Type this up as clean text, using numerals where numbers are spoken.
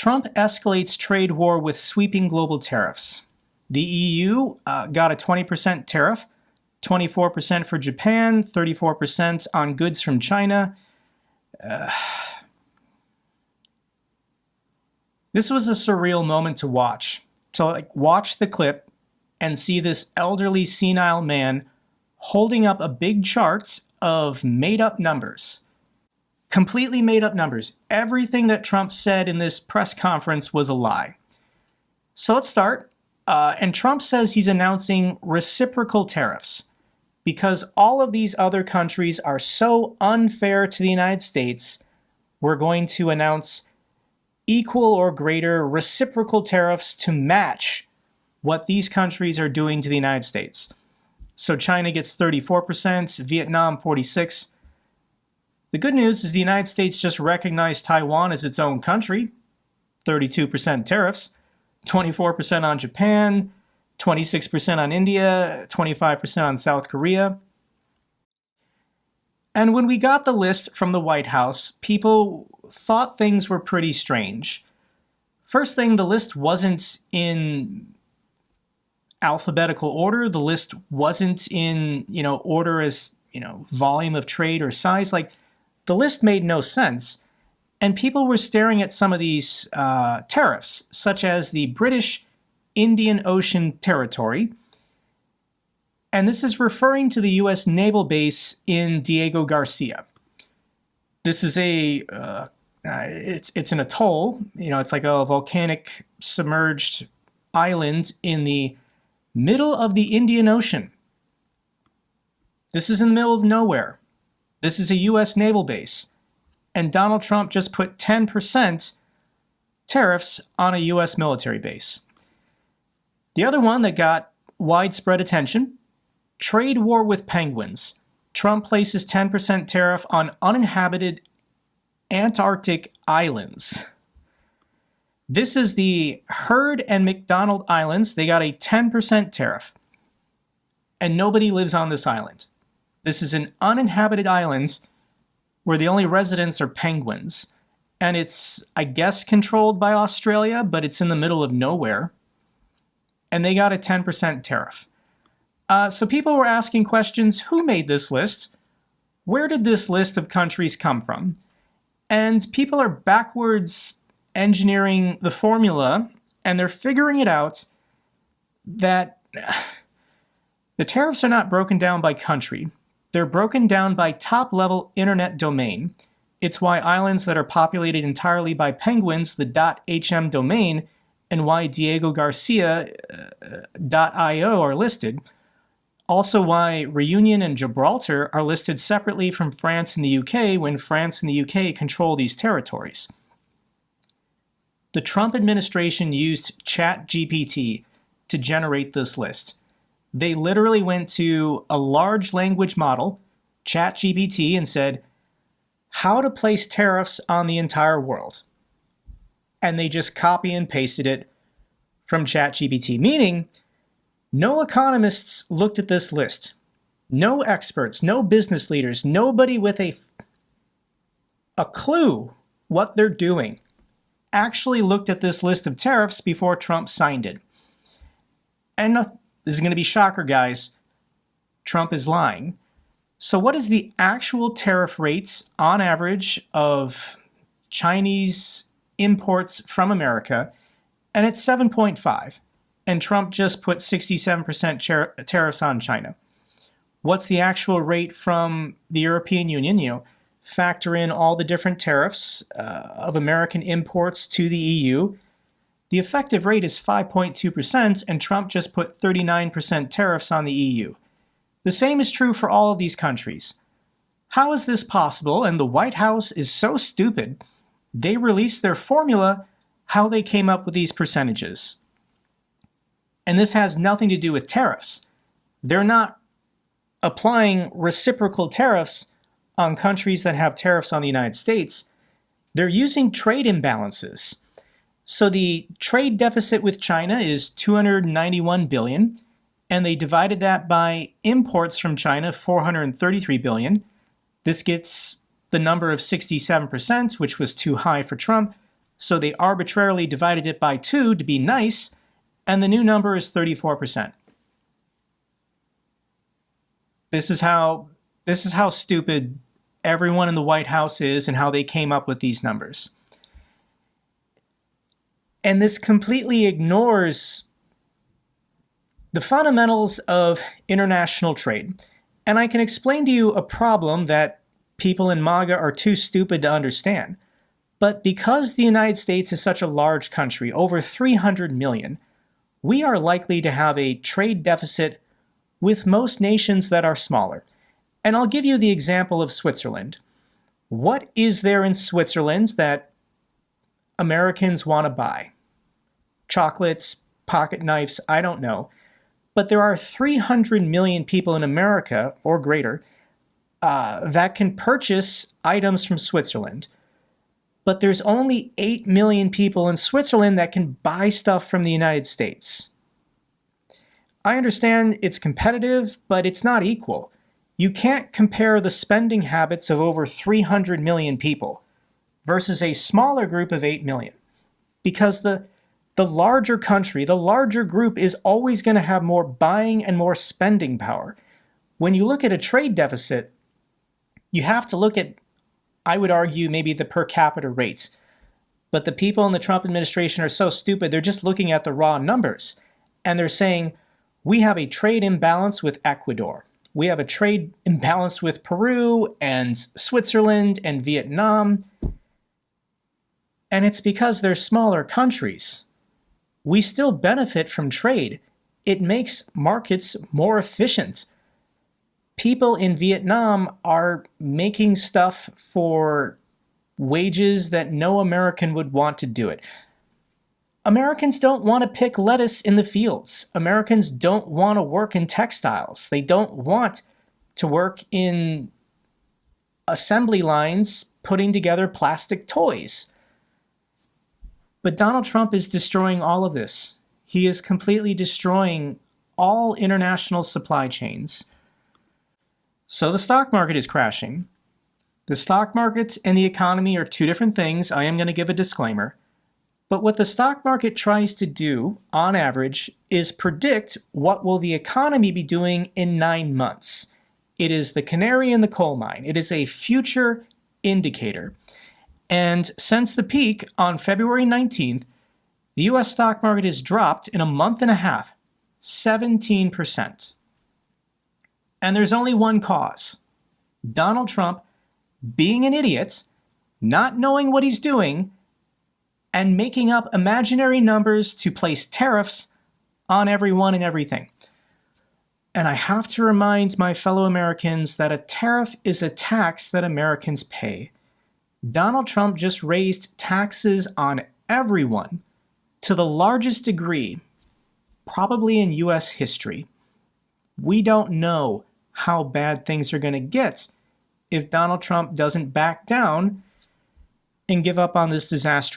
Trump escalates trade war with sweeping global tariffs. The EU got a 20% tariff, 24% for Japan, 34% on goods from China. This was a surreal moment to watch. To watch the clip and see this elderly senile man holding up a big chart of made-up numbers. Completely made-up numbers. Everything that Trump said in this press conference was a lie. So let's start. And Trump says he's announcing reciprocal tariffs because all of these other countries are so unfair to the United States. We're going to announce equal or greater reciprocal tariffs to match what these countries are doing to the United States. So China gets 34%, Vietnam 46%. The good news is the United States just recognized Taiwan as its own country, 32% tariffs, 24% on Japan, 26% on India, 25% on South Korea. And when we got the list from the White House, people thought things were pretty strange. First thing, the list wasn't in alphabetical order. The list wasn't in, order as, volume of trade or size. The list made no sense. And people were staring at some of these tariffs, such as the British Indian Ocean Territory. And this is referring to the U.S. naval base in Diego Garcia. This is it's an atoll. It's like a volcanic submerged island in the middle of the Indian Ocean. This is in the middle of nowhere. This is a U.S. naval base. And Donald Trump just put 10% tariffs on a U.S. military base. The other one that got widespread attention, trade war with penguins. Trump places 10% tariff on uninhabited Antarctic islands. This is the Heard and McDonald Islands. They got a 10% tariff. And nobody lives on this island. This is an uninhabited island where the only residents are penguins. And it's, I guess, controlled by Australia, but it's in the middle of nowhere. And they got a 10% tariff. So people were asking questions, who made this list? Where did this list of countries come from? And people are backwards engineering the formula, and they're figuring it out that the tariffs are not broken down by country. They're broken down by top-level internet domain. It's why islands that are populated entirely by penguins, the .hm domain, and why Diego Garcia .io are listed. Also why Reunion and Gibraltar are listed separately from France and the UK when France and the UK control these territories. The Trump administration used ChatGPT to generate this list. They literally went to a large language model, ChatGPT, and said, how to place tariffs on the entire world. And they just copy and pasted it from ChatGPT, meaning no economists looked at this list. No experts, no business leaders, nobody with a clue what they're doing actually looked at this list of tariffs before Trump signed it. And this is going to be a shocker, guys. Trump is lying. So what is the actual tariff rates on average of Chinese imports from America? And it's 7.5. And Trump just put 67% tariffs on China. What's the actual rate from the European Union? Factor in all the different tariffs of American imports to the EU. The effective rate is 5.2%, and Trump just put 39% tariffs on the EU. The same is true for all of these countries. How is this possible? And the White House is so stupid, they released their formula how they came up with these percentages. And this has nothing to do with tariffs. They're not applying reciprocal tariffs on countries that have tariffs on the United States. They're using trade imbalances. So the trade deficit with China is $291 billion, and they divided that by imports from China, $433 billion. This gets the number of 67%, which was too high for Trump. so they arbitrarily divided it by 2 to be nice, and the new number is 34%. This is how stupid everyone in the White House is and how they came up with these numbers. And this completely ignores the fundamentals of international trade. And I can explain to you a problem that people in MAGA are too stupid to understand. But because the United States is such a large country, over 300 million, we are likely to have a trade deficit with most nations that are smaller. And I'll give you the example of Switzerland. What is there in Switzerland that Americans want to buy? Chocolates, pocket knives, I don't know. But there are 300 million people in America, or greater, that can purchase items from Switzerland. But there's only 8 million people in Switzerland that can buy stuff from the United States. I understand it's competitive, but it's not equal. You can't compare the spending habits of over 300 million people versus a smaller group of 8 million. Because the larger country, the larger group is always going to have more buying and more spending power. When you look at a trade deficit, you have to look at, I would argue, maybe the per capita rates. But the people in the Trump administration are so stupid, they're just looking at the raw numbers. And they're saying, we have a trade imbalance with Ecuador. We have a trade imbalance with Peru and Switzerland and Vietnam. And it's because they're smaller countries. We still benefit from trade. It makes markets more efficient. People in Vietnam are making stuff for wages that no American would want to do it. Americans don't want to pick lettuce in the fields. Americans don't want to work in textiles. They don't want to work in assembly lines putting together plastic toys. But Donald Trump is destroying all of this. He is completely destroying all international supply chains. So the stock market is crashing. The stock market and the economy are two different things. I am going to give a disclaimer. But what the stock market tries to do, on average, is predict what will the economy be doing in 9 months. It is the canary in the coal mine. It is a future indicator. And since the peak on February 19th, the US stock market has dropped in a month and a half, 17%. And there's only one cause. Donald Trump being an idiot, not knowing what he's doing, and making up imaginary numbers to place tariffs on everyone and everything. And I have to remind my fellow Americans that a tariff is a tax that Americans pay. Donald Trump just raised taxes on everyone to the largest degree, probably in US history. We don't know how bad things are going to get if Donald Trump doesn't back down and give up on this disastrous